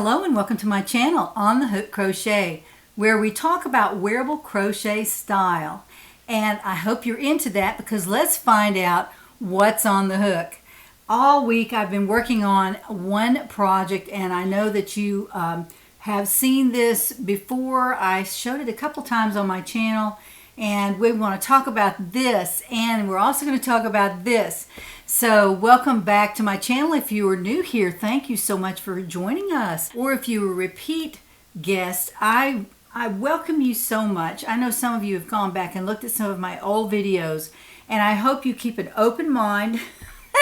Hello and welcome to my channel on the Hook Crochet, where we talk about wearable crochet style. And I hope you're into that because let's find out what's on the hook. All week I've been working on one project, and I know that you have seen this before. I showed it a couple times on my channel, and we want to talk about this, and we're also going to talk about this. So welcome back to my channel. If you are new here, thank you so much for joining us. Or if you're a repeat guest, I welcome you so much. I know some of you have gone back and looked at some of my old videos, and I hope you keep an open mind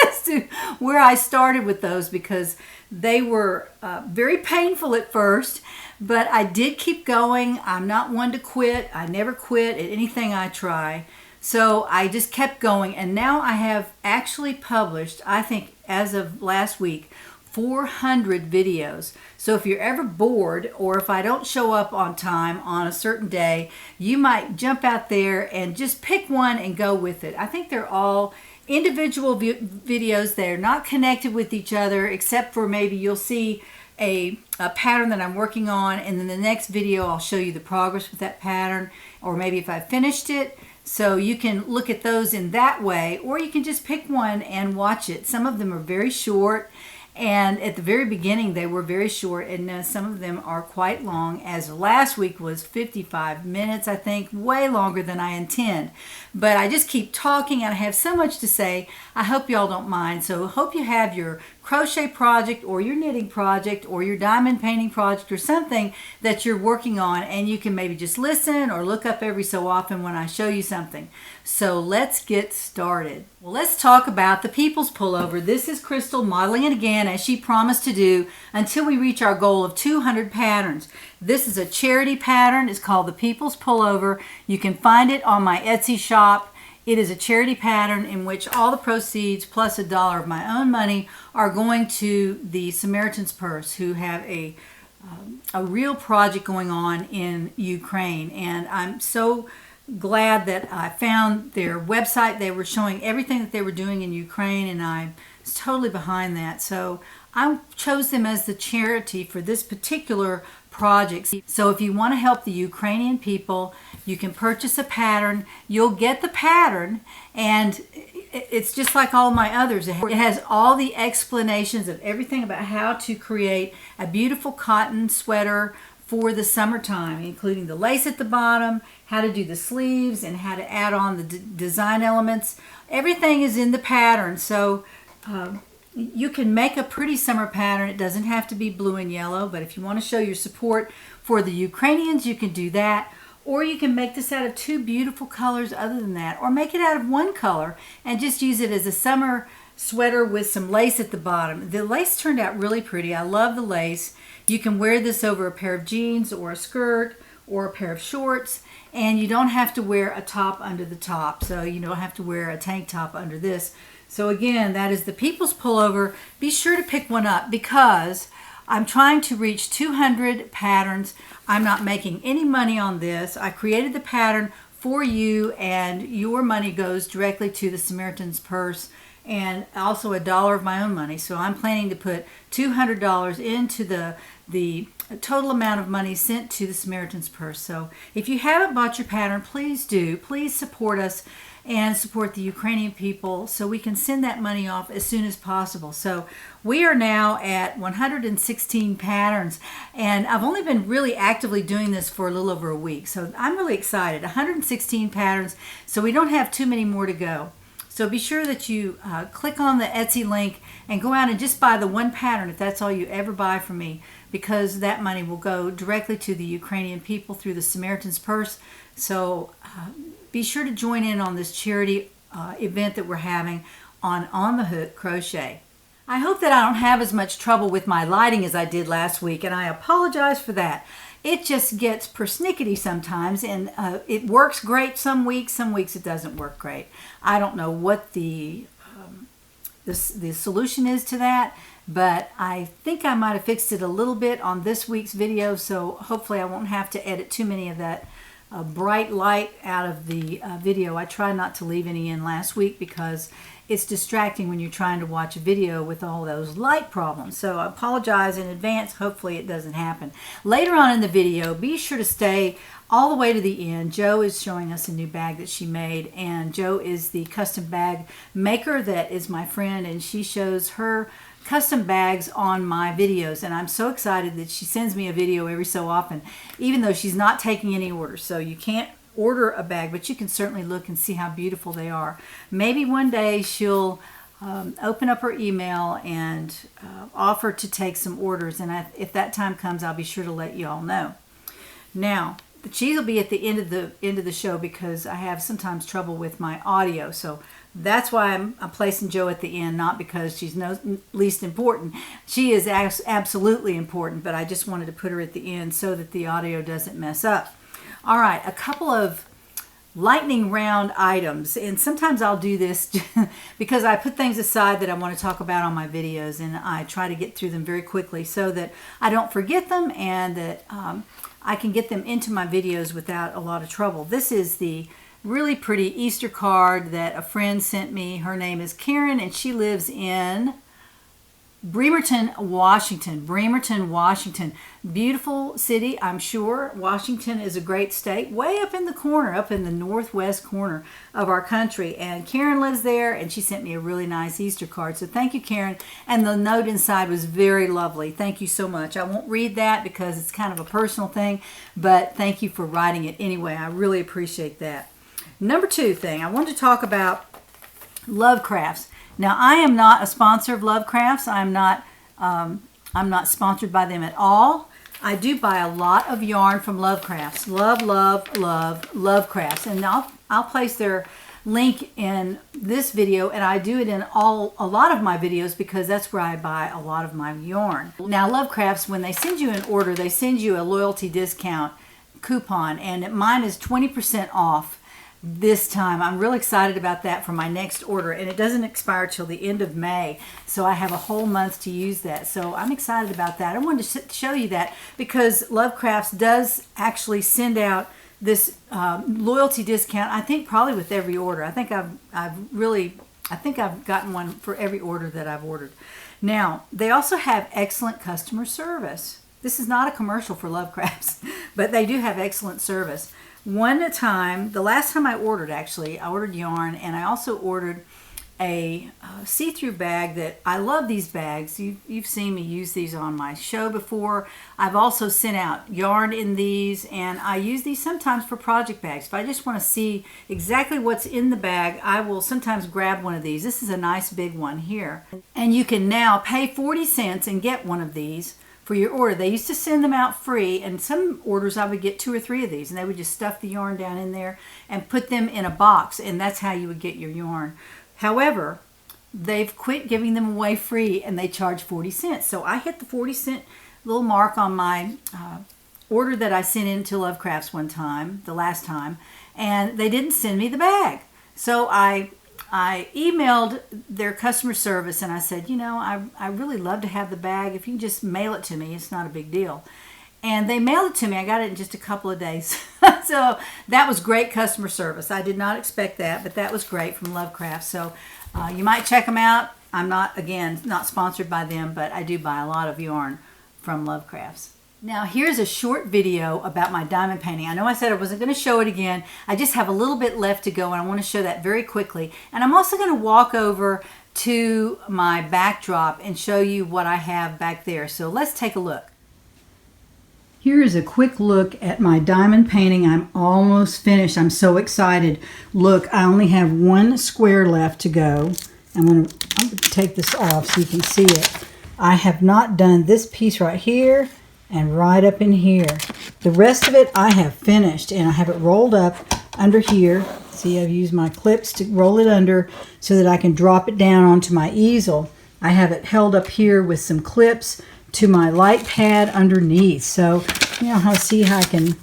as to where I started with those, because they were very painful at first, but I did keep going. I'm not one to quit. I never quit at anything I try. So I just kept going, and now I have actually published, I think as of last week, 400 videos. So if you're ever bored, or if I don't show up on time on a certain day, you might jump out there and just pick one and go with it. I think they're all individual videos. They're not connected with each other, except for maybe you'll see a pattern that I'm working on, and then the next video I'll show you the progress with that pattern, or maybe if I finished it. So you can look at those in that way, or you can just pick one and watch it. Some of them are very short, and at the very beginning they were very short, and some of them are quite long, as last week was 55 minutes, I think, way longer than I intend. But I just keep talking, and I have so much to say. I hope y'all don't mind. So I hope you have your crochet project, or your knitting project, or your diamond painting project, or something that you're working on, and you can maybe just listen or look up every so often when I show you something. So let's get started. Well, let's talk about the People's Pullover. This is Crystal modeling it again, as she promised to do, until we reach our goal of 200 patterns. This is a charity pattern. It's called the People's Pullover. You can find it on my Etsy shop. It is a charity pattern in which all the proceeds plus $1 of my own money are going to the Samaritan's Purse, who have a real project going on in Ukraine. And I'm so glad that I found their website. They were showing everything that they were doing in Ukraine, and I was totally behind that. So I chose them as the charity for this particular project. So if you want to help the Ukrainian people, you can purchase a pattern. You'll get the pattern, and it's just like all my others. It has all the explanations of everything about how to create a beautiful cotton sweater for the summertime, including the lace at the bottom, how to do the sleeves, and how to add on the design elements. Everything is in the pattern. So you can make a pretty summer pattern. It doesn't have to be blue and yellow, but if you want to show your support for the Ukrainians, you can do that. Or you can make this out of two beautiful colors other than that, or make it out of one color and just use it as a summer sweater with some lace at the bottom. The lace turned out really pretty. I love the lace. You can wear this over a pair of jeans or a skirt or a pair of shorts, and you don't have to wear a top under the top. So you don't have to wear a tank top under this. So again, that is the People's Pullover. Be sure to pick one up, because I'm trying to reach 200 patterns. I'm not making any money on this. I created the pattern for you, and your money goes directly to the Samaritan's Purse, and also $1 of my own money. So I'm planning to put $200 into the total amount of money sent to the Samaritan's Purse. So if you haven't bought your pattern, please do. Please support us and support the Ukrainian people so we can send that money off as soon as possible. So we are now at 116 patterns, and I've only been really actively doing this for a little over a week. So I'm really excited. 116 patterns, so we don't have too many more to go. So be sure that you click on the Etsy link and go out and just buy the one pattern if that's all you ever buy from me, because that money will go directly to the Ukrainian people through the Samaritan's Purse. So be sure to join in on this charity event that we're having on the Hook Crochet. I hope that I don't have as much trouble with my lighting as I did last week, and I apologize for that. It just gets persnickety sometimes, and it works great some weeks it doesn't work great. I don't know what the solution is to that, but I think I might have fixed it a little bit on this week's video, so hopefully I won't have to edit too many of that bright light out of the video. I tried not to leave any in last week because it's distracting when you're trying to watch a video with all those light problems. So I apologize in advance. Hopefully it doesn't happen. Later on in the video, be sure to stay all the way to the end. Jo is showing us a new bag that she made, and Jo is the custom bag maker that is my friend, and she shows her custom bags on my videos, and I'm so excited that she sends me a video every so often, even though she's not taking any orders. So you can't order a bag, but you can certainly look and see how beautiful they are. Maybe one day she'll open up her email and offer to take some orders, and if that time comes, I'll be sure to let you all know. Now, the cheese will be at the end of the show because I have sometimes trouble with my audio, so that's why I'm placing Jo at the end, not because she's least important. She is absolutely important, but I just wanted to put her at the end so that the audio doesn't mess up. All right, a couple of lightning round items, and sometimes I'll do this because I put things aside that I want to talk about on my videos, and I try to get through them very quickly so that I don't forget them and that I can get them into my videos without a lot of trouble. This is the really pretty Easter card that a friend sent me. Her name is Karen, and she lives in Bremerton, Washington. Bremerton, Washington. Beautiful city, I'm sure. Washington is a great state, way up in the corner, up in the northwest corner of our country. And Karen lives there, and she sent me a really nice Easter card. So thank you, Karen. And the note inside was very lovely. Thank you so much. I won't read that because it's kind of a personal thing, but thank you for writing it anyway. I really appreciate that. Number two thing, I wanted to talk about Love Crafts. Now, I am not a sponsor of Love Crafts. I'm not sponsored by them at all. I do buy a lot of yarn from Love Crafts. Love, love, love, Love Crafts. And I'll place their link in this video, and I do it in a lot of my videos because that's where I buy a lot of my yarn. Now, Love Crafts, when they send you an order, they send you a loyalty discount coupon, and mine is 20% off. This time I'm really excited about that for my next order, and it doesn't expire till the end of May, so I have a whole month to use that. So I'm excited about that. I wanted to show you that because Love Crafts does actually send out this loyalty discount, I think probably with every order. I think I've gotten one for every order that I've ordered. Now, they also have excellent customer service. This is not a commercial for Love Crafts, but they do have excellent service. One time, the last time I ordered, actually, I ordered yarn, and I also ordered a see-through bag that I love these bags. You've seen me use these on my show before. I've also sent out yarn in these, and I use these sometimes for project bags. If I just want to see exactly what's in the bag, I will sometimes grab one of these. This is a nice big one here. And you can now pay 40 cents and get one of these for your order. They used to send them out free, and some orders I would get 2 or 3 of these, and they would just stuff the yarn down in there and put them in a box, and that's how you would get your yarn. However, they've quit giving them away free, and they charge 40 cents. So I hit the 40-cent little mark on my order that I sent in to Love Crafts one time, the last time, and they didn't send me the bag. So I emailed their customer service, and I said, you know, I really love to have the bag. If you can just mail it to me, it's not a big deal. And they mailed it to me. I got it in just a couple of days. So that was great customer service. I did not expect that, but that was great from Love Crafts. So you might check them out. I'm not, again, not sponsored by them, but I do buy a lot of yarn from Love Crafts. Now, here's a short video about my diamond painting. I know I said I wasn't going to show it again. I just have a little bit left to go, and I want to show that very quickly. And I'm also going to walk over to my backdrop and show you what I have back there. So let's take a look. Here is a quick look at my diamond painting. I'm almost finished. I'm so excited. Look, I only have one square left to go. I'm going to take this off so you can see it. I have not done this piece right here and right up in here. The rest of it I have finished, and I have it rolled up under here. See, I've used my clips to roll it under so that I can drop it down onto my easel. I have it held up here with some clips to my light pad underneath. So, you know, see how I can.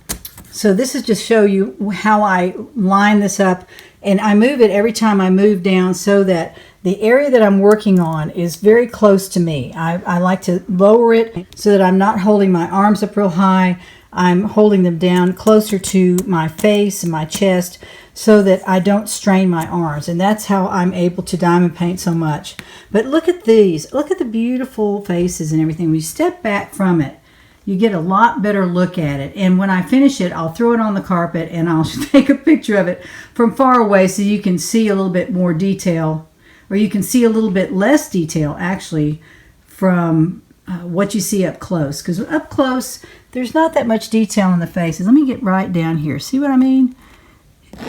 So this is just show you how I line this up, and I move it every time I move down so that the area that I'm working on is very close to me. I like to lower it so that I'm not holding my arms up real high. I'm holding them down closer to my face and my chest so that I don't strain my arms, and that's how I'm able to diamond paint so much. But look at these. Look at the beautiful faces and everything. When you step back from it, you get a lot better look at it. And when I finish it, I'll throw it on the carpet and I'll take a picture of it from far away so you can see a little bit more detail, or you can see a little bit less detail actually from what you see up close. Because up close, there's not that much detail in the faces. Let me get right down here. See what I mean?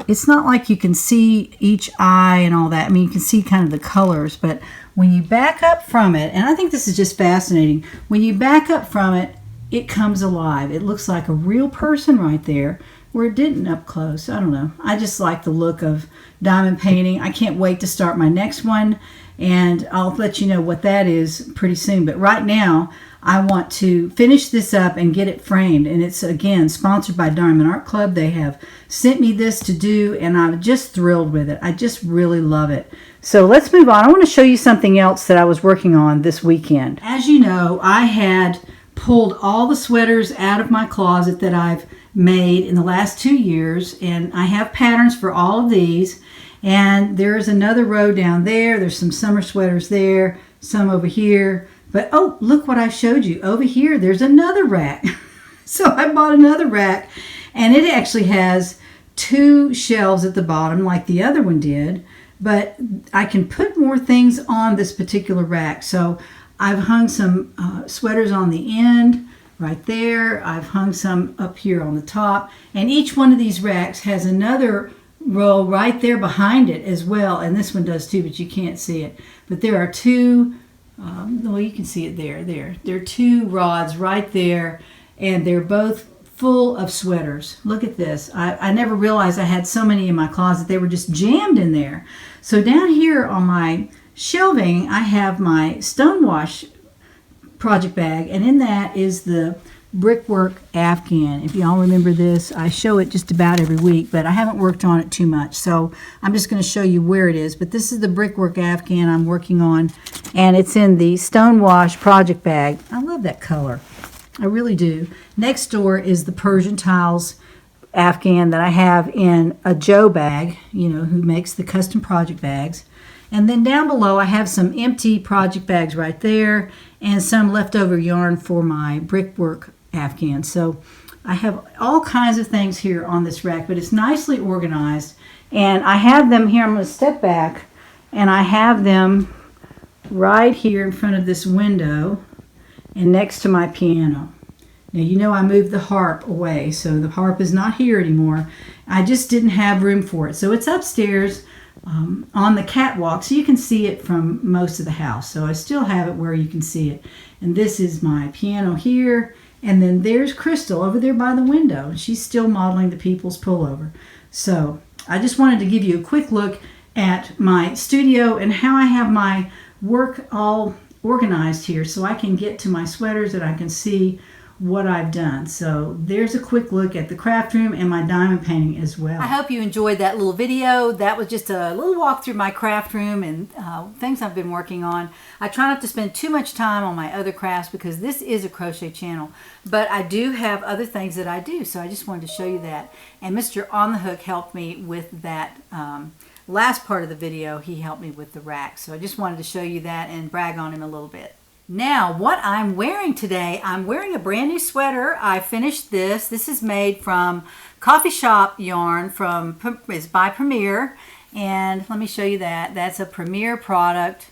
It's not like you can see each eye and all that. I mean, you can see kind of the colors, but when you back up from it, and I think this is just fascinating, when you back up from it, it comes alive. It looks like a real person right there, where it didn't up close. I don't know. I just like the look of diamond painting. I can't wait to start my next one, and I'll let you know what that is pretty soon. But right now, I want to finish this up and get it framed. And it's, again, sponsored by Diamond Art Club. They have sent me this to do, and I'm just thrilled with it. I just really love it. So let's move on. I want to show you something else that I was working on this weekend. As you know, I had pulled all the sweaters out of my closet that I've made in the last 2 years, and I have patterns for all of these. And there's another row down there. There's some summer sweaters there, some over here. But oh, look what I showed you. Over here, there's another rack. So I bought another rack, and it actually has 2 shelves at the bottom like the other one did, but I can put more things on this particular rack. So I've hung some sweaters on the end right there. I've hung some up here on the top, and each one of these racks has another row right there behind it as well, and this one does too, but you can't see it. But there are 2 well, you can see it there. There are 2 rods right there, and they're both full of sweaters. Look at this. I never realized I had so many in my closet. They were just jammed in there. So down here on my shelving, I have my Stonewash project bag, and in that is the Brickwork Afghan. If y'all remember this, I show it just about every week, but I haven't worked on it too much, so I'm just going to show you where it is. But this is the Brickwork Afghan I'm working on, and it's in the Stonewash project bag. I love that color. I really do. Next door is the Persian Tiles Afghan that I have in a Joe bag, you know, who makes the custom project bags. And then down below, I have some empty project bags right there and some leftover yarn for my Brickwork Afghan. So I have all kinds of things here on this rack, but it's nicely organized. And I have them here. I'm going to step back, and I have them right here in front of this window and next to my piano. Now, you know I moved the harp away, so the harp is not here anymore. I just didn't have room for it. So it's upstairs on the catwalk, so you can see it from most of the house. So I still have it where you can see it. And this is my piano here. And then there's Crystal over there by the window. She's still modeling the People's Pullover. So I just wanted to give you a quick look at my studio and how I have my work all organized here so I can get to my sweaters and I can see what I've done. So there's a quick look at the craft room and my diamond painting as well. I hope you enjoyed that little video. That was just a little walk through my craft room and things I've been working on. I try not to spend too much time on my other crafts because this is a crochet channel, but I do have other things that I do, so I just wanted to show you that. And Mr. On the Hook helped me with that last part of the video. He helped me with the rack, so I just wanted to show you that and brag on him a little bit. Now, what I'm wearing today, I'm wearing a brand new sweater. I finished this. This is made from Coffee Shop yarn it's by Premier. And let me show you that. That's a Premier product.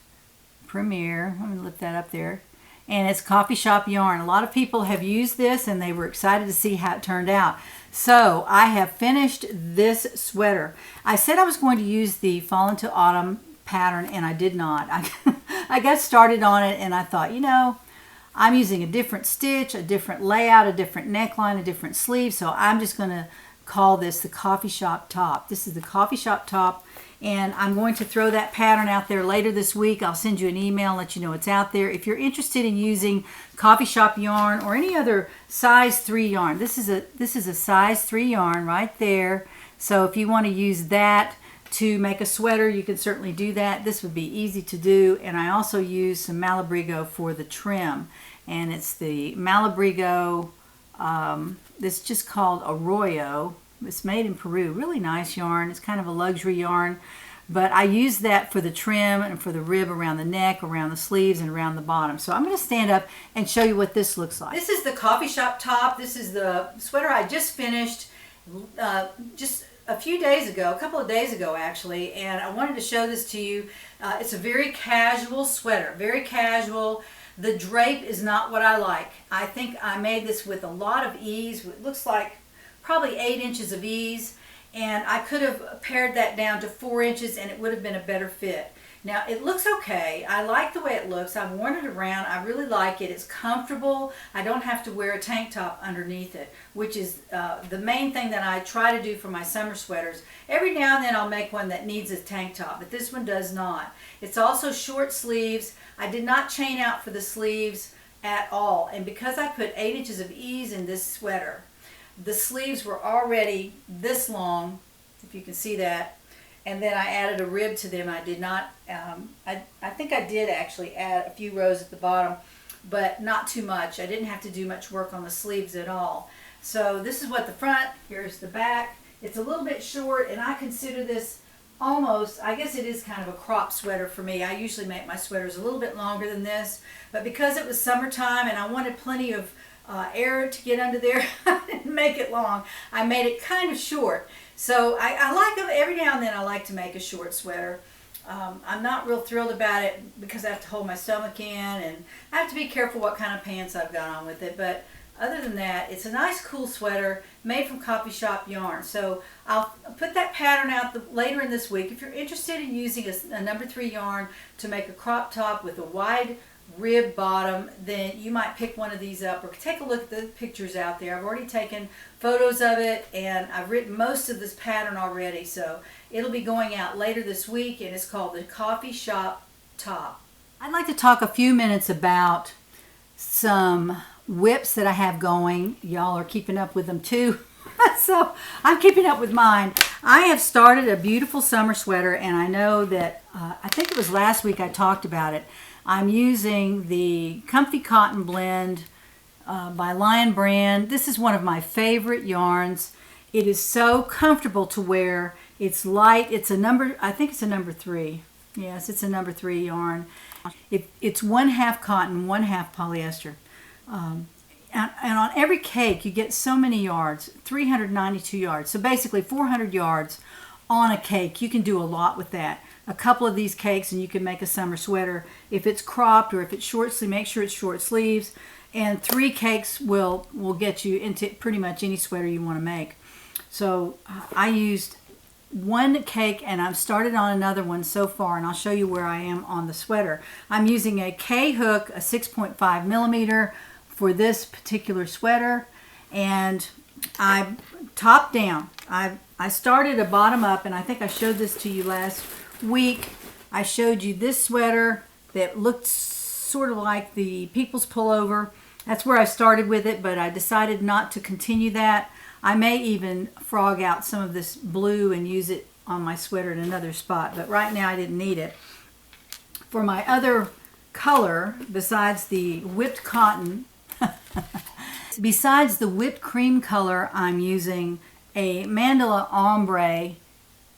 Premier, let me lift that up there. And it's Coffee Shop yarn. A lot of people have used this and they were excited to see how it turned out. So I have finished this sweater. I said I was going to use the Fall into Autumn pattern, and I did not. I got started on it and I thought, you know, I'm using a different stitch, a different layout, a different neckline, a different sleeve, so I'm just going to call this the Coffee Shop top. This is the Coffee Shop top, and I'm going to throw that pattern out there later this week. I'll send you an email and let you know it's out there. If you're interested in using Coffee Shop yarn or any other size 3 yarn, this is a size 3 yarn right there. So if you want to use that to make a sweater, you can certainly do that. This would be easy to do. And I also use some Malabrigo for the trim. And it's the Malabrigo, it's just called Arroyo. It's made in Peru. Really nice yarn. It's kind of a luxury yarn. But I use that for the trim and for the rib around the neck, around the sleeves, and around the bottom. So I'm going to stand up and show you what this looks like. This is the coffee shop top. This is the sweater I just finished just a few days ago, a couple of days ago actually, and I wanted to show this to you. It's a very casual sweater, very casual. The drape is not what I like. I think I made this with a lot of ease. It looks like probably 8 inches of ease. And I could have pared that down to 4 inches and it would have been a better fit. Now it looks okay. I like the way it looks. I've worn it around. I really like it. It's comfortable. I don't have to wear a tank top underneath it, which is the main thing that I try to do for my summer sweaters. Every now and then I'll make one that needs a tank top, but this one does not. It's also short sleeves. I did not chain out for the sleeves at all. And because I put 8 inches of ease in this sweater, the sleeves were already this long, if you can see that, and then I added a rib to them. I did not, I think I did actually add a few rows at the bottom, but not too much. I didn't have to do much work on the sleeves at all. So this is what the front, here's the back. It's a little bit short, and I consider this almost, I guess it is kind of a crop sweater for me. I usually make my sweaters a little bit longer than this, but because it was summertime and I wanted plenty of air to get under there, I didn't make it long. I made it kind of short. So I like them. Every now and then I like to make a short sweater. I'm not real thrilled about it because I have to hold my stomach in and I have to be careful what kind of pants I've got on with it. But other than that, it's a nice cool sweater made from coffee shop yarn. So I'll put that pattern out later in this week. If you're interested in using a number 3 yarn to make a crop top with a wide rib bottom, then you might pick one of these up or take a look at the pictures out there. I've already taken photos of it and I've written most of this pattern already, so it'll be going out later this week, and it's called the Coffee Shop Top. I'd like to talk a few minutes about some whips that I have going. Y'all are keeping up with them too. So I'm keeping up with mine. I have started a beautiful summer sweater, and I know that I think it was last week I talked about it. I'm using the Comfy Cotton Blend by Lion Brand. This is one of my favorite yarns. It is so comfortable to wear. It's light. It's a number, I think it's a number 3. Yes, it's a number 3 yarn. It's 1/2 cotton, 1/2 polyester. And on every cake you get so many yards, 392 yards. So basically 400 yards on a cake. You can do a lot with that. A couple of these cakes and you can make a summer sweater. If it's cropped or if it's short sleeve, make sure it's short sleeves. And 3 cakes will get you into pretty much any sweater you want to make. So I used 1 cake and I've started on another one so far, and I'll show you where I am on the sweater. I'm using a K hook, a 6.5 millimeter for this particular sweater, and I top down. I started a bottom up, and I think I showed this to you last week. I showed you this sweater that looked sort of like the People's Pullover. That's where I started with it, but I decided not to continue that. I may even frog out some of this blue and use it on my sweater in another spot, but right now I didn't need it. For my other color, besides the whipped cotton, besides the whipped cream color, I'm using a mandala ombre.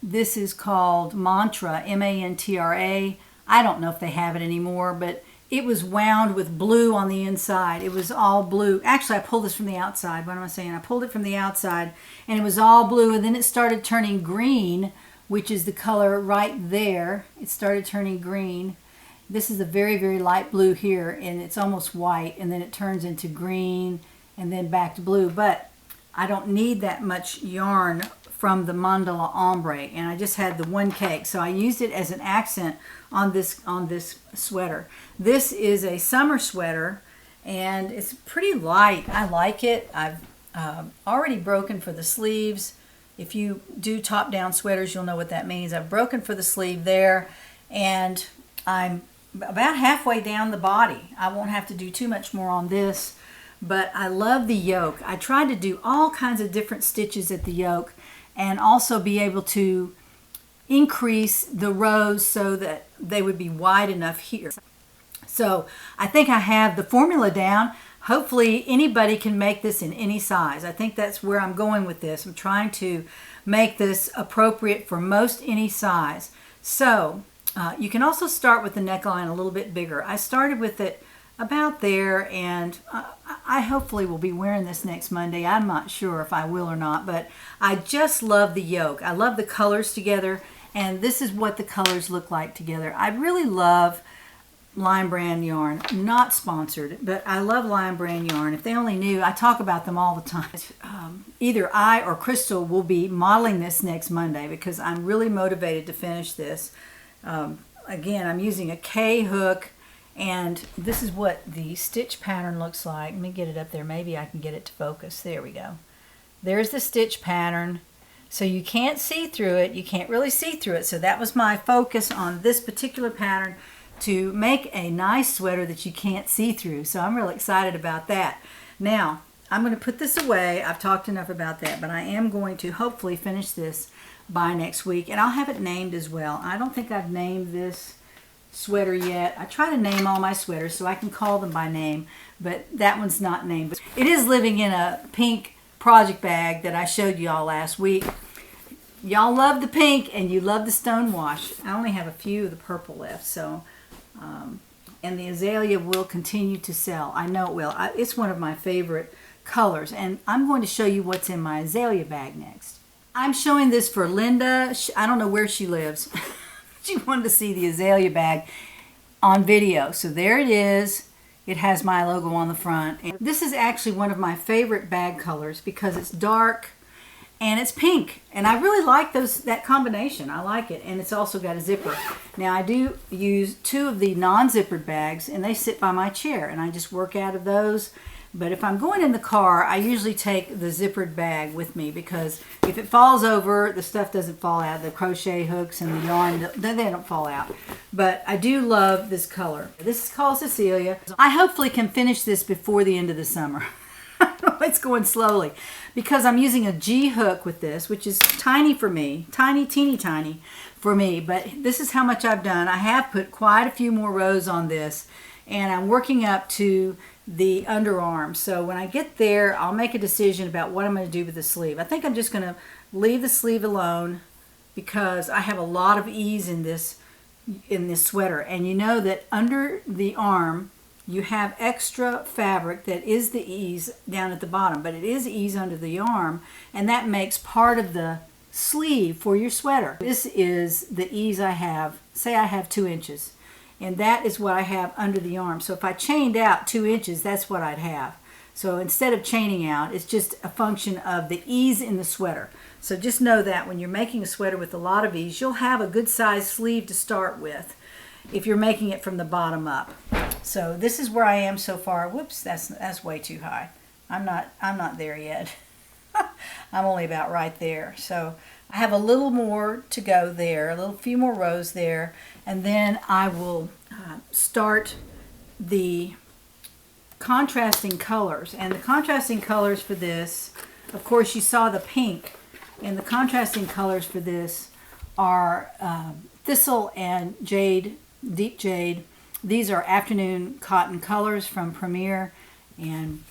This is called Mantra, M-A-N-T-R-A. I don't know if they have it anymore, but it was wound with blue on the inside. It was all blue. Actually, I pulled this from the outside. What am I saying? I pulled it from the outside, and it was all blue, and then it started turning green, which is the color right there. It started turning green. This is a very, very light blue here, and it's almost white, and then it turns into green, and then back to blue. But I don't need that much yarn from the mandala ombre, and I just had the 1 cake, so I used it as an accent on this sweater. This is a summer sweater, and it's pretty light. I like it. I've already broken for the sleeves. If you do top-down sweaters, you'll know what that means. I've broken for the sleeve there, and I'm about halfway down the body. I won't have to do too much more on this, but I love the yoke. I tried to do all kinds of different stitches at the yoke and also be able to increase the rows so that they would be wide enough here. So I think I have the formula down. hopefully anybody can make this in any size. I think that's where I'm going with this. I'm trying to make this appropriate for most any size. So you can also start with the neckline a little bit bigger. I started with it about there, and I hopefully will be wearing this next Monday. I'm not sure if I will or not, but I just love the yoke. I love the colors together, and this is what the colors look like together. I really love Lion Brand yarn. Not sponsored, but I love Lion Brand yarn. If they only knew, I talk about them all the time. Either I or Crystal will be modeling this next Monday because I'm really motivated to finish this. Again, I'm using a K hook, and this is what the stitch pattern looks like. Let me get it up there. Maybe I can get it to focus. There we go. There's the stitch pattern. So you can't see through it. You can't really see through it. So that was my focus on this particular pattern, to make a nice sweater that you can't see through. So I'm really excited about that. Now, I'm going to put this away. I've talked enough about that, but I am going to hopefully finish this by next week, and I'll have it named as well. I don't think I've named this sweater yet. I try to name all my sweaters so I can call them by name, but that one's not named. But it is living in a pink project bag that I showed you all last week. Y'all love the pink and you love the stone wash. I only have a few of the purple left, so and the azalea will continue to sell. I know it will. It's one of my favorite colors, and I'm going to show you what's in my azalea bag next. I'm showing this for Linda. I don't know where she lives. She wanted to see the azalea bag on video. So there it is. It has my logo on the front. And this is actually one of my favorite bag colors because it's dark and it's pink, and I really like that combination. I like it, and it's also got a zipper. Now I do use 2 of the non-zippered bags, and they sit by my chair, and I just work out of those. But if I'm going in the car, I usually take the zippered bag with me because if it falls over, the stuff doesn't fall out. The crochet hooks and the yarn, they don't fall out. But I do love this color. This is called Cecilia. I hopefully can finish this before the end of the summer. It's going slowly because I'm using a G hook with this, which is tiny for me, teeny tiny for me, but this is how much I've done. I have put quite a few more rows on this, and I'm working up to the underarm. So when I get there, I'll make a decision about what I'm going to do with the sleeve. I think I'm just going to leave the sleeve alone because I have a lot of ease in this sweater, and you know that under the arm you have extra fabric that is the ease down at the bottom, but it is ease under the arm, and that makes part of the sleeve for your sweater. This is the ease I have. Say I have 2 inches, and that is what I have under the arm. So if I chained out 2 inches, that's what I'd have. So instead of chaining out, it's just a function of the ease in the sweater. So just know that when you're making a sweater with a lot of ease, you'll have a good size sleeve to start with if you're making it from the bottom up. So this is where I am so far. Whoops, that's way too high. I'm not there yet. I'm only about right there. So I have a little more to go there, a few more rows there, and then I will start the contrasting colors. And the contrasting colors for this, of course, you saw the pink, and the contrasting colors for this are thistle and jade, deep jade. These are afternoon cotton colors from Premier, and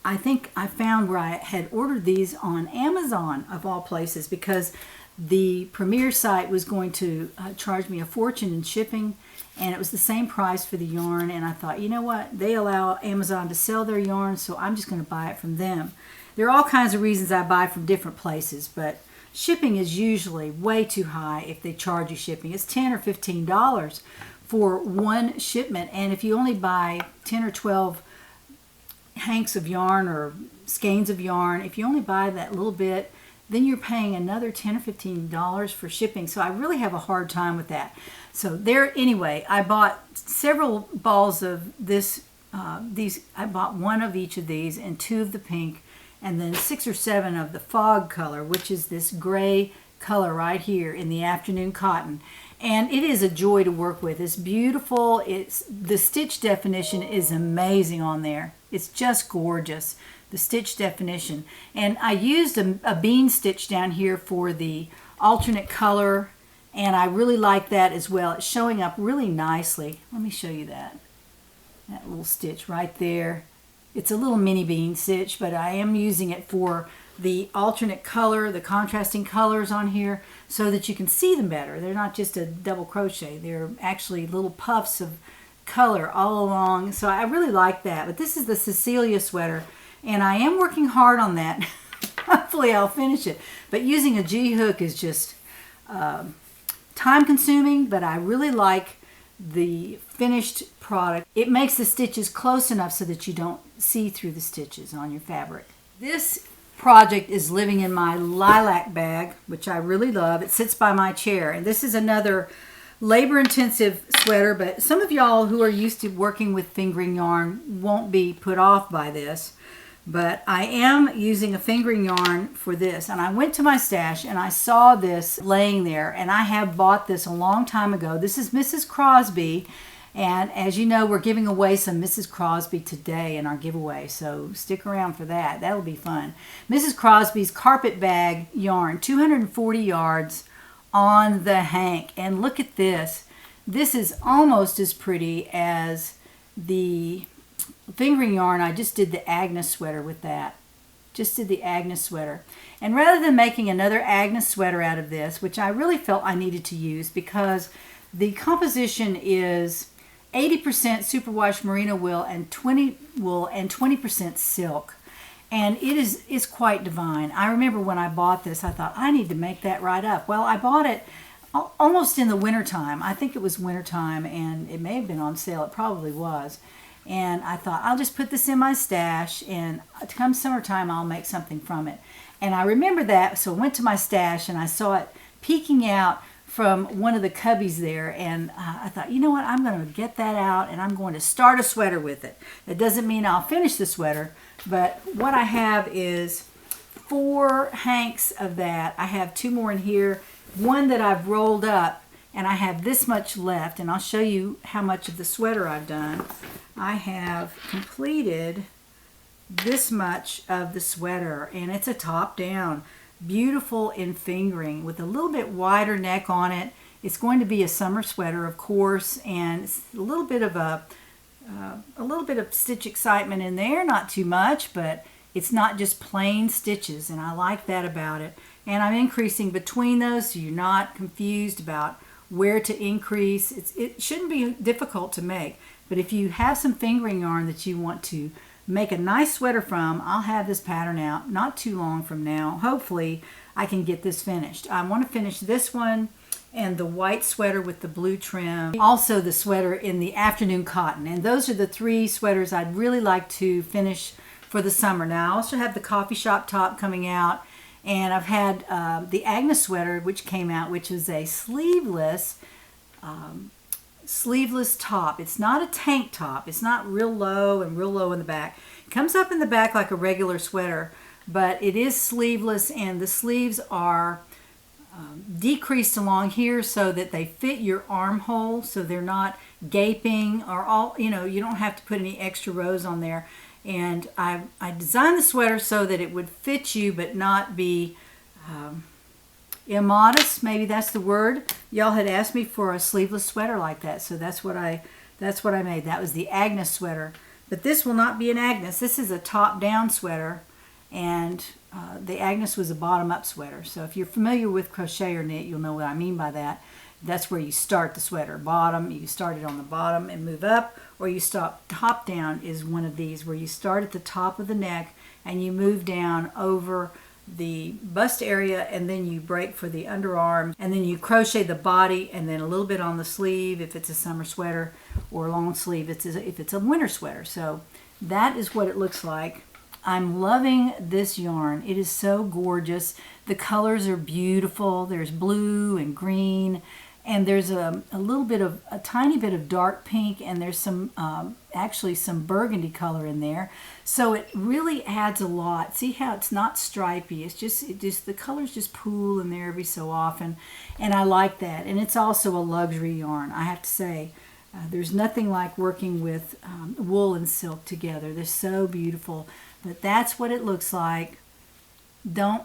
I think I found where I had ordered these on Amazon of all places because the Premier site was going to charge me a fortune in shipping, and it was the same price for the yarn, and I thought, you know what, they allow Amazon to sell their yarn, so I'm just going to buy it from them. There are all kinds of reasons I buy from different places, but shipping is usually way too high if they charge you shipping. It's $10 or $15 for one shipment, and if you only buy 10 or 12 hanks of yarn or skeins of yarn, if you only buy that little bit, then you're paying another $10 or $15 for shipping. So I really have a hard time with that. So there, anyway, I bought several balls of this. I bought 1 of each of these and 2 of the pink, and then 6 or 7 of the fog color, which is this gray color right here in the afternoon cotton. And it is a joy to work with. It's beautiful. The stitch definition is amazing on there. It's just gorgeous, the stitch definition. And I used a bean stitch down here for the alternate color, and I really like that as well. It's showing up really nicely. Let me show you that little stitch right there. it's a little mini bean stitch, but I am using it for the alternate color, the contrasting colors on here, so that you can see them better. They're not just a double crochet. They're actually little puffs of color all along. So I really like that. But this is the Cecilia Sweater, and I am working hard on that. Hopefully I'll finish it. But using a G-hook is just time consuming, but I really like the finished product. It makes the stitches close enough so that you don't see through the stitches on your fabric. This project is living in my lilac bag, which I really love. It sits by my chair, and this is another labor-intensive sweater, but some of y'all who are used to working with fingering yarn won't be put off by this. But I am using a fingering yarn for this, and I went to my stash and I saw this laying there, and I have bought this a long time ago. This is Mrs. Crosby, and as you know, we're giving away some Mrs. Crosby today in our giveaway, so stick around for that. That'll be fun. Mrs. Crosby's carpet bag yarn, 240 yards on the hank, and look at this. This is almost as pretty as the fingering yarn. I just did the Agnes sweater with that. Just did the Agnes sweater. And rather than making another Agnes sweater out of this, which I really felt I needed to use because the composition is 80% superwash merino wool and 20% silk. And it's quite divine. I remember when I bought this, I thought, I need to make that right up. Well, I bought it almost in the wintertime. I think it was wintertime, and it may have been on sale. It probably was. And I thought, I'll just put this in my stash, and come summertime, I'll make something from it. And I remember that, so I went to my stash, and I saw it peeking out from one of the cubbies there, and I thought, you know what, I'm going to get that out, and I'm going to start a sweater with it. That doesn't mean I'll finish the sweater, but what I have is 4 hanks of that. I have 2 more in here, one that I've rolled up, and I have this much left, and I'll show you how much of the sweater I've done. I have completed this much of the sweater, and it's a top down, beautiful in fingering with a little bit wider neck on it. It's going to be a summer sweater, of course, and it's a little bit of stitch excitement in there, not too much, but it's not just plain stitches, and I like that about it. And I'm increasing between those so you're not confused about where to increase. It shouldn't be difficult to make, but if you have some fingering yarn that you want to make a nice sweater from, I'll have this pattern out not too long from now. Hopefully I can get this finished. I want to finish this one and the white sweater with the blue trim. Also the sweater in the afternoon cotton. And those are the 3 sweaters I'd really like to finish for the summer. Now I also have the coffee shop top coming out, and I've had the Agnes sweater, which came out, which is a sleeveless top. It's not a tank top. It's not real low and real low in the back. It comes up in the back like a regular sweater, but it is sleeveless, and the sleeves are decreased along here so that they fit your armhole, so they're not gaping or all, you don't have to put any extra rows on there. And I designed the sweater so that it would fit you but not be immodest, maybe that's the word. Y'all had asked me for a sleeveless sweater like that, so that's what I made. That was the Agnes sweater. But this will not be an Agnes. This is a top-down sweater, and the Agnes was a bottom-up sweater. So if you're familiar with crochet or knit, you'll know what I mean by that. That's where you start the sweater. Bottom, you start it on the bottom and move up, or you stop top down is one of these where you start at the top of the neck and you move down over the bust area, and then you break for the underarm, and then you crochet the body, and then a little bit on the sleeve if it's a summer sweater, or long sleeve if it's a winter sweater. So that is what it looks like. I'm loving this yarn. It is so gorgeous. The colors are beautiful. There's blue and green, and there's a tiny bit of dark pink, and there's some actually some burgundy color in there. So it really adds a lot. See how it's not stripy. It just the colors just pool in there every so often, and I like that. And it's also a luxury yarn, I have to say. There's nothing like working with wool and silk together. They're so beautiful. But that's what it looks like. Don't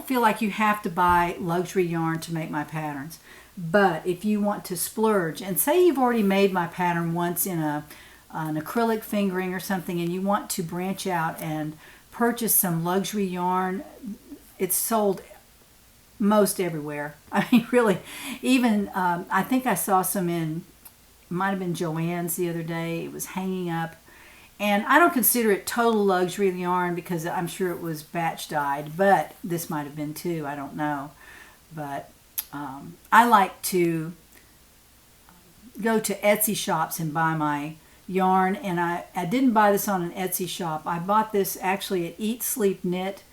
feel like you have to buy luxury yarn to make my patterns. But if you want to splurge, and say you've already made my pattern once in a an acrylic fingering or something, and you want to branch out and purchase some luxury yarn, it's sold most everywhere. I mean, really, even I think I saw some in, might have been Joann's the other day. It was hanging up. And I don't consider it total luxury yarn because I'm sure it was batch dyed, but this might have been too. I don't know. But I like to go to Etsy shops and buy my yarn. And I didn't buy this on an Etsy shop. I bought this actually at Eat Sleep Knit,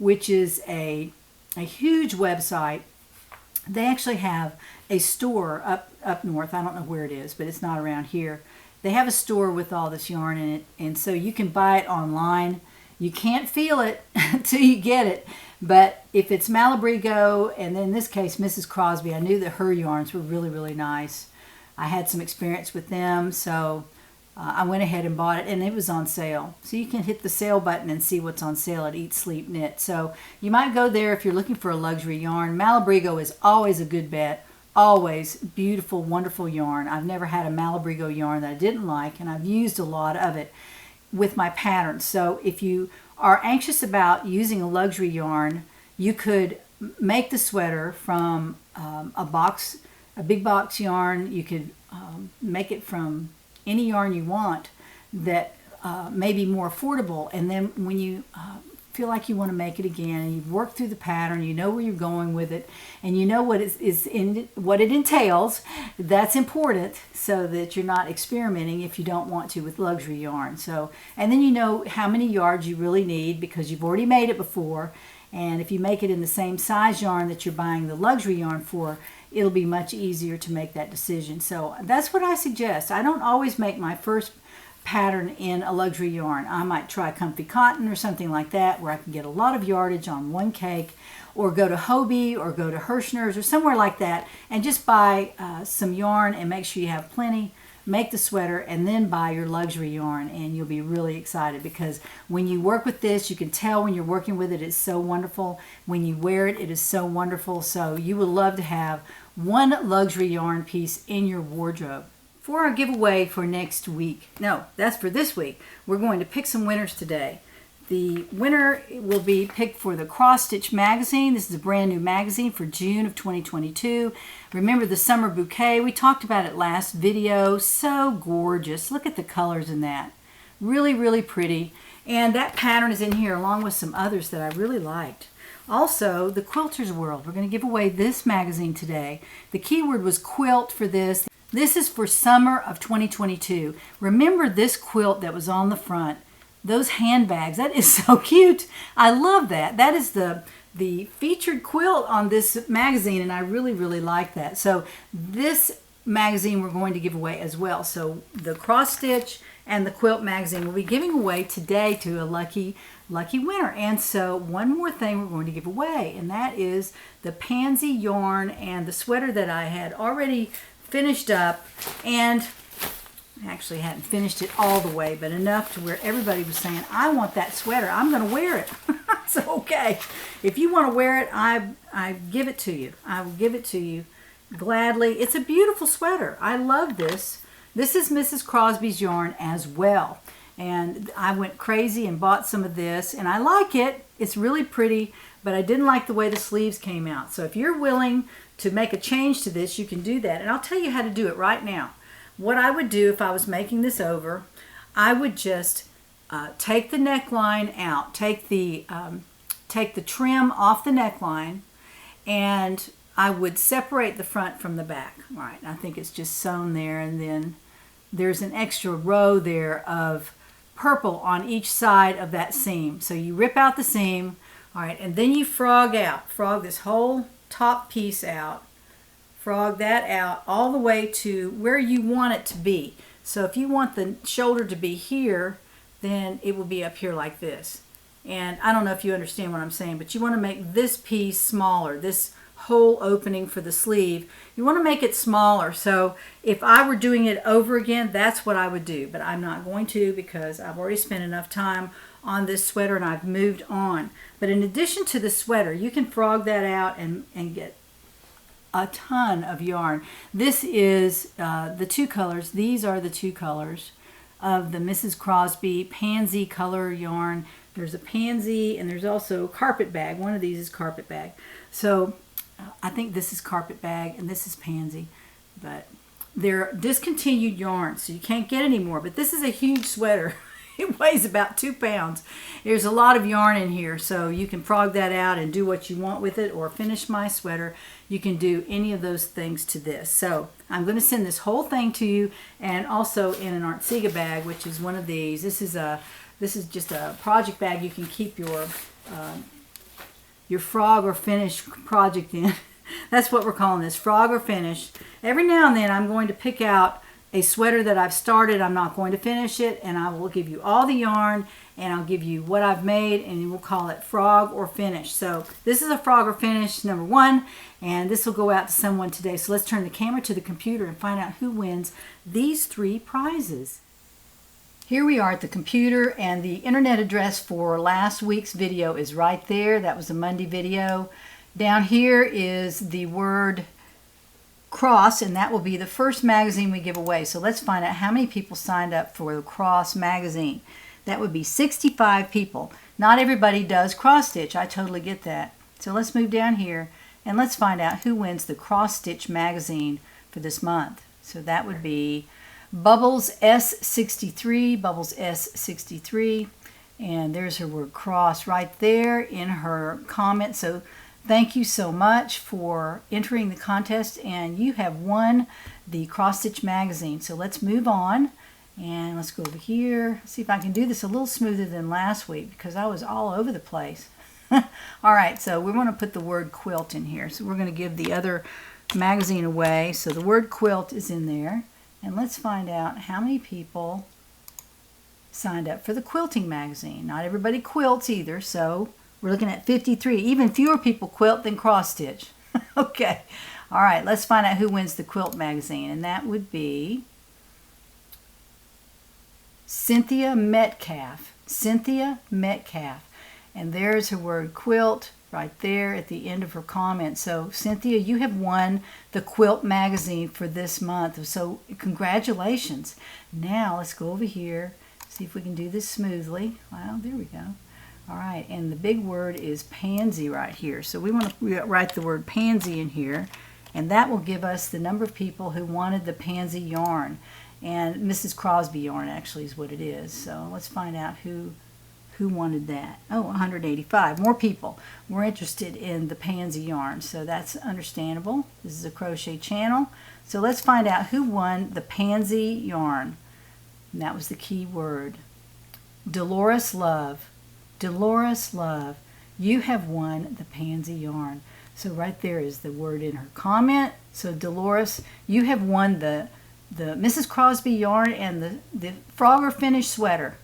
which is a huge website. They actually have a store up north. I don't know where it is, but it's not around here. They have a store with all this yarn in it, and so you can buy it online. You can't feel it until you get it, but if it's Malabrigo, and then in this case Mrs. Crosby, I knew that her yarns were really, really nice. I had some experience with them, so I went ahead and bought it, and it was on sale. So you can hit the sale button and see what's on sale at Eat Sleep Knit. So you might go there if you're looking for a luxury yarn. Malabrigo is always a good bet. Always beautiful, wonderful yarn. I've never had a Malabrigo yarn that I didn't like, and I've used a lot of it with my patterns. So if you are anxious about using a luxury yarn, you could make the sweater from a big box yarn. You could make it from any yarn you want that may be more affordable, and then when you feel like you want to make it again and you've worked through the pattern, you know where you're going with it, and you know what what it entails, that's important so that you're not experimenting if you don't want to with luxury yarn. So, and then you know how many yards you really need because you've already made it before, and if you make it in the same size yarn that you're buying the luxury yarn for, it'll be much easier to make that decision. So that's what I suggest. I don't always make my first pattern in a luxury yarn. I might try Comfy Cotton or something like that where I can get a lot of yardage on one cake, or go to Hobie or go to Hirschner's or somewhere like that and just buy some yarn and make sure you have plenty, make the sweater, and then buy your luxury yarn, and you'll be really excited because when you work with this, you can tell when you're working with it, it's so wonderful. When you wear it, it is so wonderful. So you would love to have one luxury yarn piece in your wardrobe. For our giveaway for next week, no, that's for this week, we're going to pick some winners today. The winner will be picked for the Cross Stitch magazine. This is a brand new magazine for June of 2022. Remember the summer bouquet? We talked about it last video. So gorgeous. Look at the colors in that. Really, really pretty. And that pattern is in here along with some others that I really liked. Also, the Quilter's World. We're going to give away this magazine today. The keyword was quilt for this. This is for summer of 2022. Remember this quilt that was on the front? Those handbags, that is so cute. I love that. That is the featured quilt on this magazine, and I really, really like that. So this magazine we're going to give away as well. So the cross stitch and the quilt magazine will be giving away today to a lucky winner. And so one more thing we're going to give away, and that is the pansy yarn and the sweater that I had already finished up, and actually hadn't finished it all the way, but enough to where everybody was saying, I want that sweater, I'm going to wear it. So okay, if you want to wear it, I give it to you. I will give it to you gladly. It's a beautiful sweater. I love this. This is Mrs. Crosby's yarn as well, and I went crazy and bought some of this, and I like it. It's really pretty, but I didn't like the way the sleeves came out. So if you're willing to make a change to this, you can do that, and I'll tell you how to do it right now. What I would do if I was making this over, I would just take the neckline out, take the trim off the neckline, and I would separate the front from the back. All right, I think it's just sewn there, and then there's an extra row there of purple on each side of that seam. So you rip out the seam, all right, and then you frog this whole top piece out. Frog that out all the way to where you want it to be. So if you want the shoulder to be here, then it will be up here like this. And I don't know if you understand what I'm saying, but you want to make this piece smaller, this whole opening for the sleeve. You want to make it smaller. So if I were doing it over again, that's what I would do. But I'm not going to because I've already spent enough time on this sweater and I've moved on. But in addition to the sweater, you can frog that out and get a ton of yarn. This is the two colors. These are the two colors. of the Mrs. Crosby pansy color yarn. There's a pansy and there's also carpet bag. One of these is carpet bag. So I think this is carpet bag and this is pansy, but they're discontinued yarns, so you can't get any more. But this is a huge sweater. It weighs about 2 pounds. There's a lot of yarn in here, so you can frog that out and do what you want with it, or finish my sweater. You can do any of those things to this. So I'm going to send this whole thing to you, and also in an Artsega bag, which is one of these. This is just a project bag you can keep your frog or finish project in. That's what we're calling this, frog or finish. Every now and then I'm going to pick out a sweater that I've started. I'm not going to finish it, and I will give you all the yarn, and I'll give you what I've made, and we'll call it frog or finish. So this is a frog or finish number 1, and this will go out to someone today. So let's turn the camera to the computer and find out who wins these 3 prizes. Here we are at the computer, and the internet address for last week's video is right there. That was a Monday video. Down here is the word Cross, and that will be the first magazine we give away. So let's find out how many people signed up for the Cross magazine. That would be 65 people. Not everybody does cross stitch. I totally get that. So let's move down here and let's find out who wins the cross stitch magazine for this month. So that would be Bubbles S63, Bubbles S63, and there's her word cross right there in her comment. So thank you so much for entering the contest, and you have won the Cross Stitch magazine. So let's move on, and let's go over here. See if I can do this a little smoother than last week, because I was all over the place. All right, so we want to put the word quilt in here. So we're going to give the other magazine away. So the word quilt is in there, and let's find out how many people signed up for the quilting magazine. Not everybody quilts either, so we're looking at 53. Even fewer people quilt than cross stitch. Okay. All right, let's find out who wins the quilt magazine. And that would be Cynthia Metcalf. Cynthia Metcalf. And there's her word quilt right there at the end of her comment. So Cynthia, you have won the quilt magazine for this month. So congratulations. Now let's go over here, see if we can do this smoothly. Wow, there we go. All right, and the big word is pansy right here. So we want to write the word pansy in here, and that will give us the number of people who wanted the pansy yarn. And Mrs. Crosby yarn actually is what it is. So let's find out who wanted that. Oh, 185. More people were interested in the pansy yarn, so that's understandable. This is a crochet channel. So let's find out who won the pansy yarn. And that was the key word. Dolores Love. Dolores Love, you have won the pansy yarn. So right there is the word in her comment. So Dolores, you have won the Mrs. Crosby yarn and the frog or finish sweater.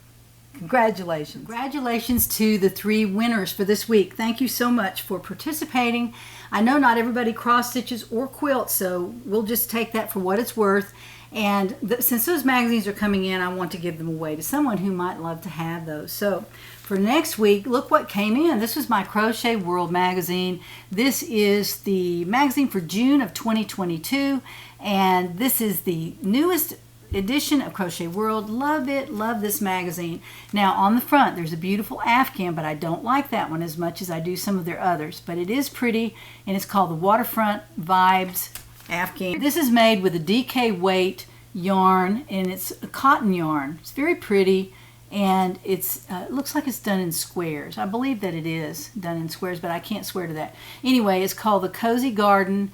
Congratulations. Congratulations to the 3 winners for this week. Thank you so much for participating. I know not everybody cross stitches or quilts, so we'll just take that for what it's worth. And since those magazines are coming in, I want to give them away to someone who might love to have those. So for next week, look what came in. This was my Crochet World magazine. This is the magazine for June of 2022, and this is the newest edition of Crochet World. Love it, love this magazine. Now on the front there's a beautiful Afghan, but I don't like that one as much as I do some of their others, but it is pretty, and it's called the Waterfront Vibes Afghan. This is made with a DK weight yarn, and it's a cotton yarn. It's very pretty, and it looks like it's done in squares. I believe that it is done in squares, but I can't swear to that. Anyway, it's called the Cozy Garden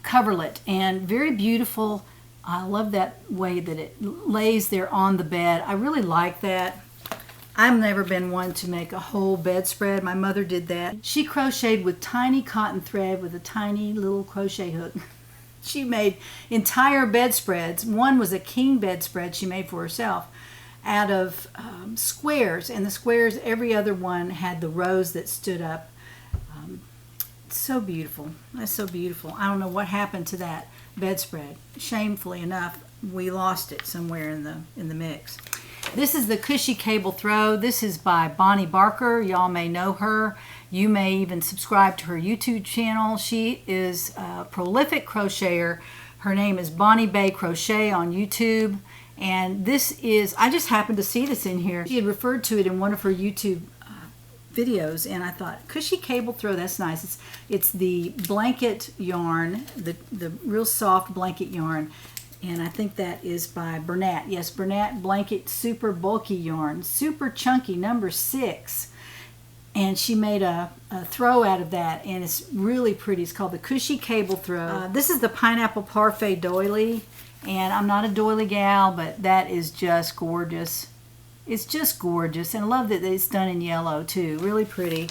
Coverlet, and very beautiful. I love that way that it lays there on the bed. I really like that. I've never been one to make a whole bedspread. My mother did that. She crocheted with tiny cotton thread with a tiny little crochet hook. She made entire bedspreads. One was a king bedspread she made for herself out of squares, and the squares, every other one had the rows that stood up. So beautiful. That's so beautiful. I don't know what happened to that bedspread. Shamefully enough, we lost it somewhere in the mix. This is the Cushy cable throw. This is by Bonnie Barker. Y'all may know her. You may even subscribe to her YouTube channel. She is a prolific crocheter. Her name is Bonnie Bay Crochet on YouTube, And this is, I just happened to see this in here. She had referred to it in one of her YouTube videos, and I thought, Cushy cable throw, that's nice. It's the blanket yarn, the real soft blanket yarn, and I think that is by Bernat. Yes, Bernat Blanket Super Bulky Yarn, super chunky, number 6. And she made a throw out of that, and it's really pretty. It's called the Cushy Cable Throw. This is the Pineapple Parfait Doily, and I'm not a doily gal, but that is just gorgeous. It's just gorgeous, and I love that it's done in yellow too. Really pretty.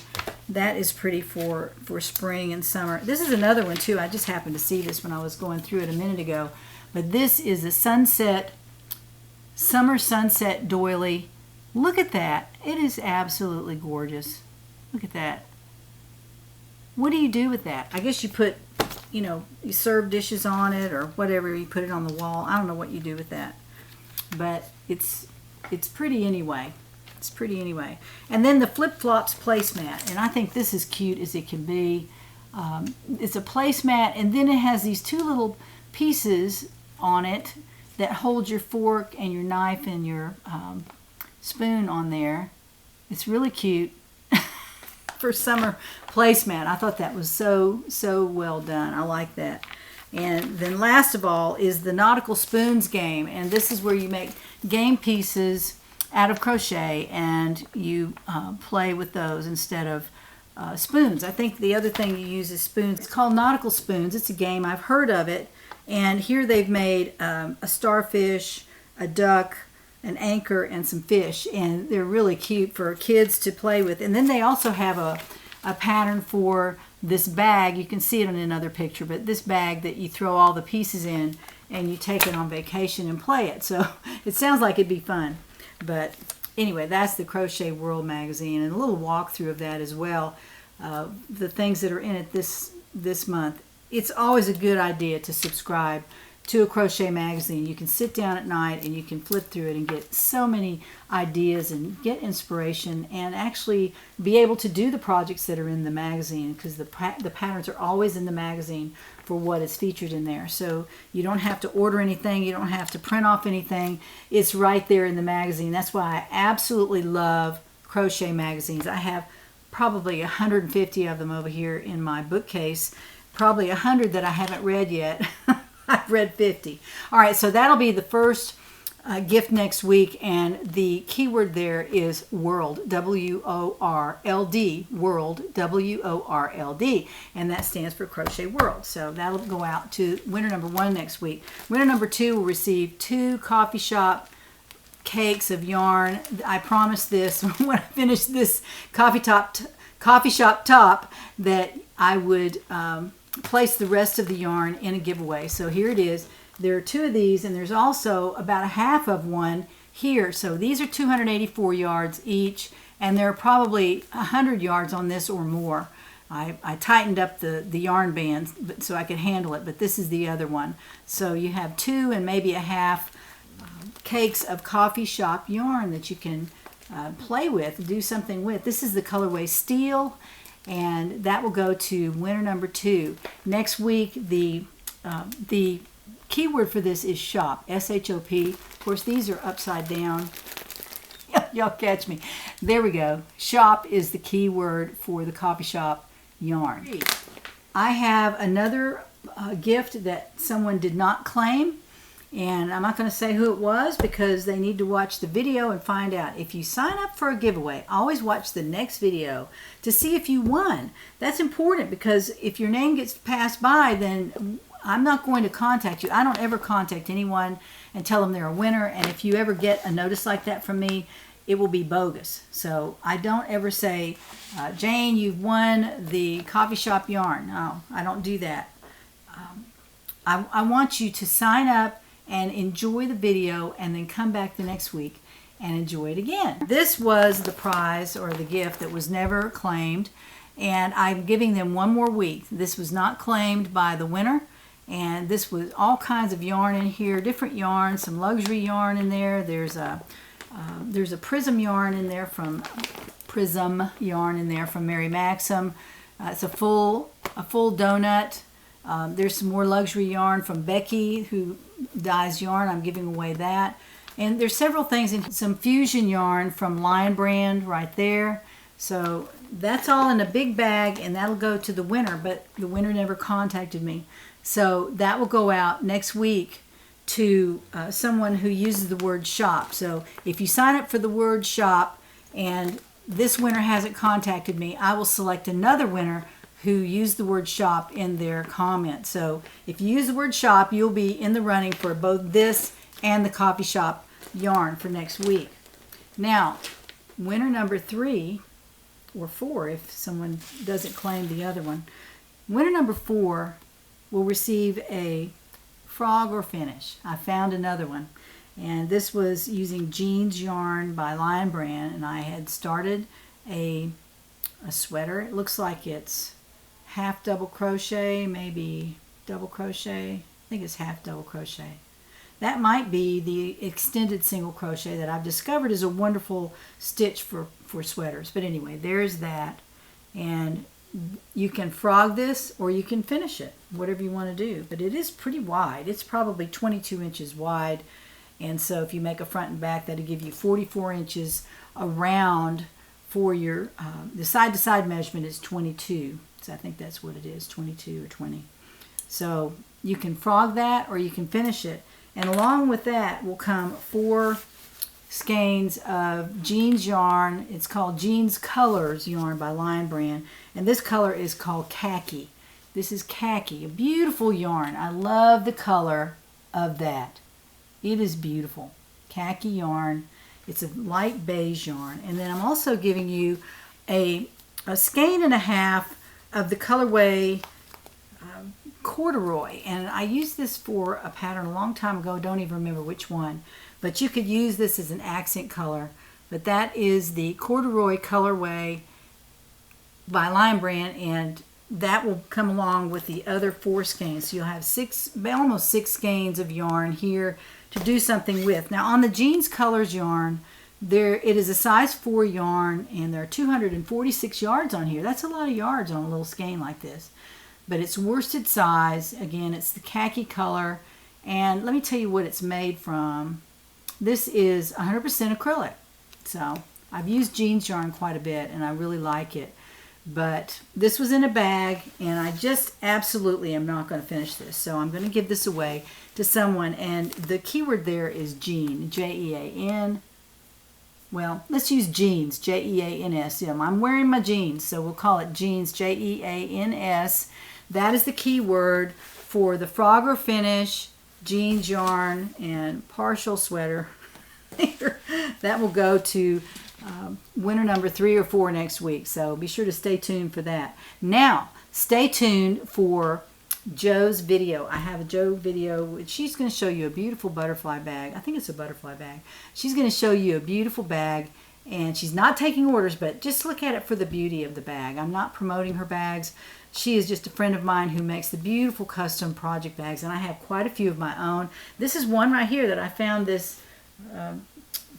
That is pretty for spring and summer. This is another one too. I just happened to see this when I was going through it a minute ago. But this is a summer sunset doily. Look at that. It is absolutely gorgeous. Look at that. What do you do with that? I guess you put, you serve dishes on it or whatever. You put it on the wall. I don't know what you do with that. But it's pretty anyway. It's pretty anyway. And then the flip-flops placemat. And I think this is cute as it can be. It's a placemat, and then it has these 2 little pieces on it that hold your fork and your knife and your spoon on there. It's really cute for summer placemat. I thought that was so well done. I like that. And then last of all is the Nautical Spoons game, and this is where you make game pieces out of crochet and you play with those instead of spoons. I think the other thing you use is spoons. It's called Nautical Spoons. It's a game. I've heard of it, and here they've made a starfish, a duck, an anchor, and some fish, and they're really cute for kids to play with. And then they also have a pattern for this bag. You can see it in another picture, but this bag that you throw all the pieces in and you take it on vacation and play it. So it sounds like it'd be fun. But anyway, that's the Crochet World magazine, and a little walkthrough of that as well. The things that are in it this month. It's always a good idea to subscribe to a crochet magazine. You can sit down at night and you can flip through it and get so many ideas and get inspiration and actually be able to do the projects that are in the magazine, because the patterns are always in the magazine for what is featured in there. So you don't have to order anything, you don't have to print off anything. It's right there in the magazine. That's why I absolutely love crochet magazines. I have probably 150 of them over here in my bookcase, probably 100 that I haven't read yet. I've read 50. All right, so that'll be the first gift next week, and the keyword there is world, W-O-R-L-D, world, W-O-R-L-D, and that stands for Crochet World. So that'll go out to winner number 1 next week. Winner number 2 will receive 2 coffee shop cakes of yarn. I promised this when I finished this coffee shop top that I would place the rest of the yarn in a giveaway. So here it is. There are 2 of these, and there's also about a half of one here. So these are 284 yards each, and there are probably 100 yards on this or more. I tightened up the yarn bands so I could handle it, but this is the other one. So you have 2 and maybe a half cakes of coffee shop yarn that you can play with, do something with. This is the colorway Steel, and that will go to winner number 2. Next week, the keyword for this is shop, S-H-O-P. Of course, these are upside down. Y'all catch me. There we go. Shop is the keyword for the coffee shop yarn. I have another gift that someone did not claim, and I'm not going to say who it was because they need to watch the video and find out. If you sign up for a giveaway, always watch the next video to see if you won. That's important, because if your name gets passed by, then I'm not going to contact you. I don't ever contact anyone and tell them they're a winner, and if you ever get a notice like that from me, it will be bogus. So I don't ever say, Jane, you've won the coffee shop yarn. No, I don't do that. I want you to sign up and enjoy the video and then come back the next week and enjoy it again. This was the prize or the gift that was never claimed, and I'm giving them 1 more week. This was not claimed by the winner, and this was all kinds of yarn in here, different yarns, some luxury yarn in there. There's a prism yarn in there from Mary Maxim. It's a full donut. There's some more luxury yarn from Becky, who dyes yarn. I'm giving away that. And there's several things in some fusion yarn from Lion Brand right there. So that's all in a big bag, and that'll go to the winner, but the winner never contacted me. So that will go out next week to someone who uses the word shop. So if you sign up for the word shop and this winner hasn't contacted me, I will select another winner who used the word shop in their comment. So if you use the word shop, you'll be in the running for both this and the coffee shop yarn for next week. Now, winner number 3, or 4 if someone doesn't claim the other one. Winner number 4 will receive a frog or finish. I found another one, and this was using jeans yarn by Lion Brand, and I had started a sweater. It looks like it's half double crochet, maybe double crochet. I think it's half double crochet. That might be the extended single crochet that I've discovered is a wonderful stitch for sweaters. But anyway, there's that. And you can frog this or you can finish it, whatever you want to do. But it is pretty wide. It's probably 22 inches wide. And so if you make a front and back, that'll give you 44 inches around for your, the side-to-side measurement is 22. So I think that's what it is, 22 or 20. So you can frog that or you can finish it. And along with that will come 4 skeins of jeans yarn. It's called Jeans Colors yarn by Lion Brand. And this color is called Khaki. This is Khaki, a beautiful yarn. I love the color of that. It is beautiful. Khaki yarn. It's a light beige yarn. And then I'm also giving you a skein and a half of the colorway corduroy, and I used this for a pattern a long time ago. Don't even remember which one, but you could use this as an accent color. But that is the corduroy colorway by Lion Brand, and that will come along with the other 4 skeins. So you'll have almost 6 skeins of yarn here to do something with. Now on the Jeans Colors yarn, it is a size 4 yarn, and there are 246 yards on here. That's a lot of yards on a little skein like this. But it's worsted size. Again, it's the khaki color. And let me tell you what it's made from. This is 100% acrylic. So I've used jeans yarn quite a bit, and I really like it. But this was in a bag, and I just absolutely am not going to finish this. So I'm going to give this away to someone. And the keyword there is jean, J-E-A-N. Well, let's use jeans, J-E-A-N-S. I'm wearing my jeans, so we'll call it jeans, J-E-A-N-S. That is the key word for the frog or finish, jeans yarn, and partial sweater. That will go to winner number 3 or 4 next week. So be sure to stay tuned for that. Now, stay tuned for Joe's video. I have a Joe video. She's going to show you a beautiful butterfly bag. I think it's a butterfly bag. She's going to show you a beautiful bag. And she's not taking orders, but just look at it for the beauty of the bag. I'm not promoting her bags. She is just a friend of mine who makes the beautiful custom project bags, and I have quite a few of my own. This is one right here that I found this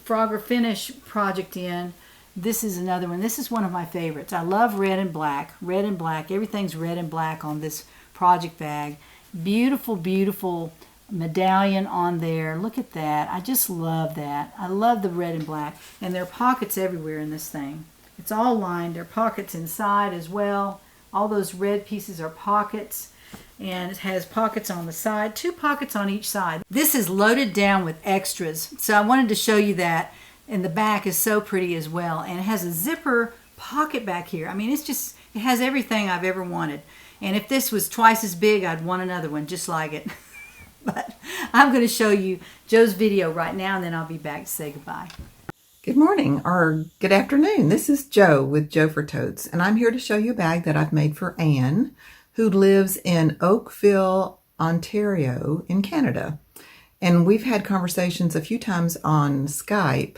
frog or finish project in. This is another one. This is one of my favorites. I love red and black. Red and black. Everything's red and black on this project bag. Beautiful, beautiful medallion on there. Look at that. I just love that. I love the red and black. And there are pockets everywhere in this thing. It's all lined. There are pockets inside as well. All those red pieces are pockets. And it has pockets on the side. 2 pockets on each side. This is loaded down with extras. So I wanted to show you that. And the back is so pretty as well. And it has a zipper pocket back here. I mean, it has everything I've ever wanted. And if this was twice as big, I'd want another one just like it. But I'm going to show you Joe's video right now, and then I'll be back to say goodbye. Good morning or good afternoon. This is Joe with Joe for Totes, and I'm here to show you a bag that I've made for Anne, who lives in Oakville, Ontario in Canada. And we've had conversations a few times on Skype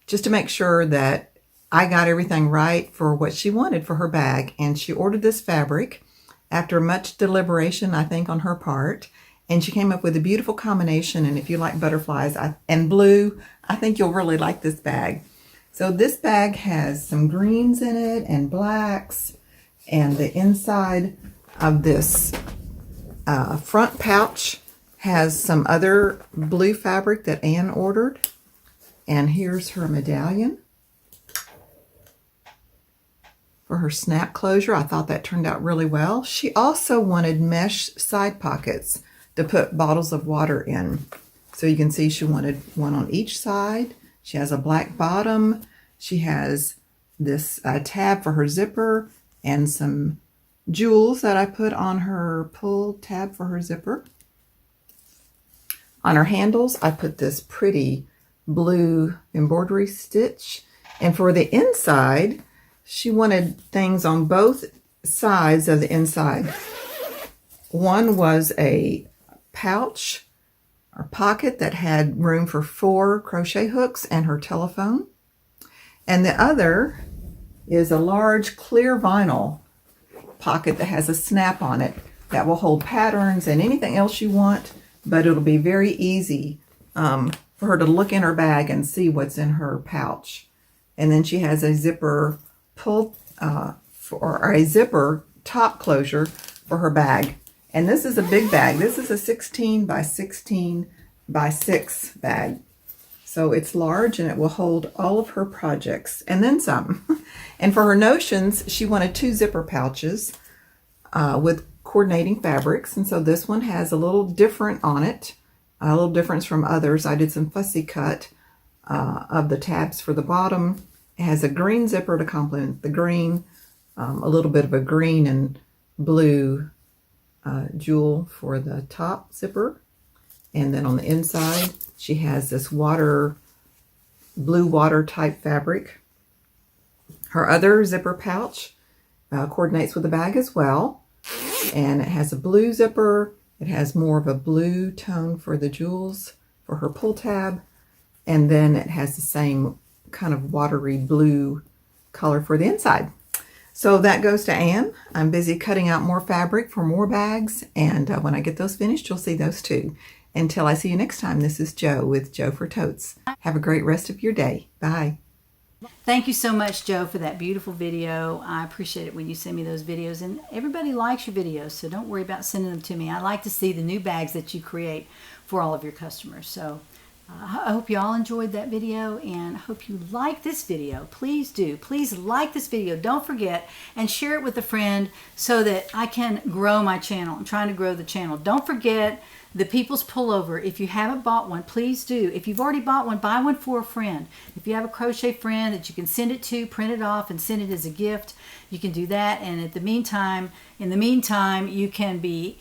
just to make sure that I got everything right for what she wanted for her bag. And she ordered this fabric after much deliberation, I think, on her part. And she came up with a beautiful combination. And if you like butterflies and blue, I think you'll really like this bag. So this bag has some greens in it and blacks. And the inside of this front pouch has some other blue fabric that Anne ordered. And here's her medallion for her snap closure. I thought that turned out really well. She also wanted mesh side pockets to put bottles of water in. So you can see she wanted one on each side. She has a black bottom. She has this tab for her zipper and some jewels that I put on her pull tab for her zipper. On her handles, I put this pretty blue embroidery stitch. And for the inside, she wanted things on both sides of the inside. One was a pouch or pocket that had room for 4 crochet hooks and her telephone. And the other is a large clear vinyl pocket that has a snap on it that will hold patterns and anything else you want, but it'll be very easy for her to look in her bag and see what's in her pouch. And then she has a zipper pull or a zipper top closure for her bag. And this is a big bag. This is a 16 by 16 by 6 bag. So it's large and it will hold all of her projects and then some. And for her notions, she wanted 2 zipper pouches with coordinating fabrics. And so this one has a little different on it, a little difference from others. I did some fussy cut of the tabs for the bottom. It has a green zipper to complement the green, a little bit of a green and blue jewel for the top zipper. And then on the inside, she has this blue water type fabric. Her other zipper pouch coordinates with the bag as well. And it has a blue zipper. It has more of a blue tone for the jewels for her pull tab. And then it has the same kind of watery blue color for the inside. So that goes to Anne. I'm busy cutting out more fabric for more bags. And when I get those finished, you'll see those too. Until I see you next time, this is Jo with Jo for Totes. Have a great rest of your day. Bye. Thank you so much, Jo, for that beautiful video. I appreciate it when you send me those videos. And everybody likes your videos, so don't worry about sending them to me. I like to see the new bags that you create for all of your customers. So I hope you all enjoyed that video, and I hope you like this video. Please do. Please like this video. Don't forget, and share it with a friend so that I can grow my channel. I'm trying to grow the channel. Don't forget the People's Pullover. If you haven't bought one, please do. If you've already bought one, buy one for a friend. If you have a crochet friend that you can send it to, print it off and send it as a gift, you can do that. And in the meantime, you can be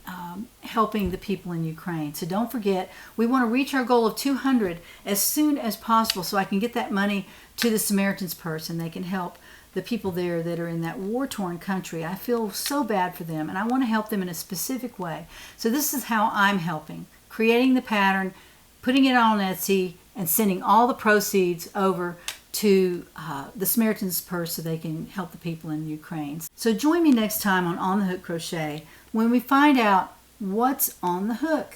helping the people in Ukraine. So don't forget, we want to reach our goal of 200 as soon as possible so I can get that money to the Samaritan's Purse and they can help the people there that are in that war-torn country. I feel so bad for them, and I want to help them in a specific way. So this is how I'm helping. Creating the pattern, putting it on Etsy, and sending all the proceeds over to the Samaritan's Purse so they can help the people in Ukraine. So join me next time on the Hook Crochet when we find out what's on the hook.